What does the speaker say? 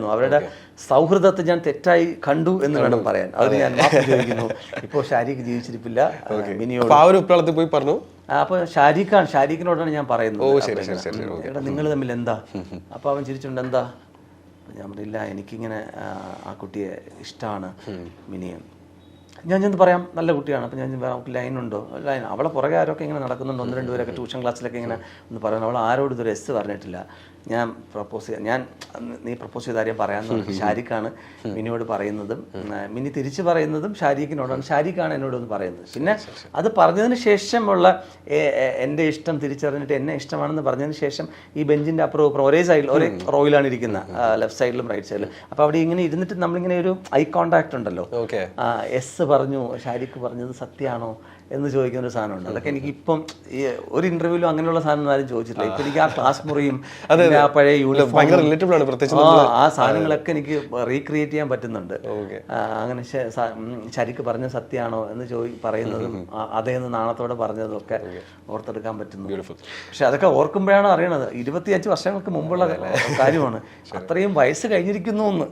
തെറ്റായിരുന്നു, അവരുടെ സൗഹൃദത്തെ ഞാൻ തെറ്റായി കണ്ടു എന്ന് വേണം പറയാൻ. അത് ഞാൻ മാപ്പ് ചോദിക്കുന്നു. ഇപ്പോൾ ഷാരിഖ് ജീവിച്ചിരിപ്പില്ല. മിനിയോട് ആ ഒരു ഉപ്രാളത്തിൽ പോയി പറഞ്ഞു. അപ്പോൾ ഷാരിഖിനോടാണ് ഞാൻ പറയുന്നത്, എടാ നിങ്ങൾ തമ്മിൽ എന്താ? അപ്പോൾ അവൻ ചിരിച്ചുകൊണ്ട് എന്താ? ഞാൻ പറഞ്ഞില്ല, എനിക്കിങ്ങനെ ആ കുട്ടിയെ ഇഷ്ടമാണ് മിനിയെ. ഞാൻ ചെന്ന് പറയാം, നല്ല കുട്ടിയാണ്. അപ്പോൾ ഞാൻ അവൾക്ക് ലൈനുണ്ടോ? ലൈൻ അവളെ പുറകെ ആരൊക്കെ ഇങ്ങനെ നടക്കുന്നുണ്ട്, 1-2 പേരൊക്കെ ട്യൂഷൻ ക്ലാസ്സിലൊക്കെ ഇങ്ങനെ ഒന്ന് പറയുന്നു. അവൾ ആരോട് ഇതൊരു എസ് പറഞ്ഞിട്ടില്ല. ഞാൻ നീ പ്രപ്പോസ് ചെയ്ത കാര്യം പറയാമെന്ന് ഷാരിഖാണ് മിനിയോട് പറയുന്നതും മിനി തിരിച്ചു പറയുന്നതും ഷാരിഖിനോടാണ്. ഷാരിഖാണ് എന്നോടൊന്ന് പറയുന്നത്. പിന്നെ അത് പറഞ്ഞതിന് ശേഷമുള്ള എൻ്റെ ഇഷ്ടം തിരിച്ചറിഞ്ഞിട്ട് എന്നെ ഇഷ്ടമാണെന്ന് പറഞ്ഞതിന് ശേഷം ഈ ബെഞ്ചിൻ്റെ അപ്പുറം ഒരേ സൈഡിൽ ഒരേ റോയിലാണ് ഇരിക്കുന്നത്, ലെഫ്റ്റ് സൈഡിലും റൈറ്റ് സൈഡിലും. അപ്പോൾ അവിടെ ഇങ്ങനെ ഇരുന്നിട്ട് നമ്മളിങ്ങനെ ഒരു ഐ കോണ്ടാക്ട് ഉണ്ടല്ലോ. എസ് പറഞ്ഞു, ഷാരിഖ് പറഞ്ഞത് സത്യമാണോ എന്ന് ചോദിക്കുന്ന ഒരു സാധനമുണ്ട്. അതൊക്കെ എനിക്ക് ഇപ്പം ഒരു ഇന്റർവ്യൂവിലും അങ്ങനെയുള്ള സാധനം ആരും ചോദിച്ചിട്ടില്ല. ഇപ്പം എനിക്ക് ആ ക്ലാസ് മുറിയും ആ പഴയ യൂണിഫോം ആ സാധനങ്ങളൊക്കെ എനിക്ക് റീക്രിയേറ്റ് ചെയ്യാൻ പറ്റുന്നുണ്ട്. അങ്ങനെ ഷാരിഖ് പറഞ്ഞ സത്യമാണോ എന്ന് പറയുന്നതും അതേന്ന് നാണത്തോടെ പറഞ്ഞതും ഒക്കെ ഓർത്തെടുക്കാൻ പറ്റുന്നു. പക്ഷെ അതൊക്കെ ഓർക്കുമ്പോഴാണ് അറിയണത് 25 വർഷങ്ങൾക്ക് മുമ്പുള്ള കാര്യമാണ്. അത്രയും വയസ്സ് കഴിഞ്ഞിരിക്കുന്നു എന്ന്.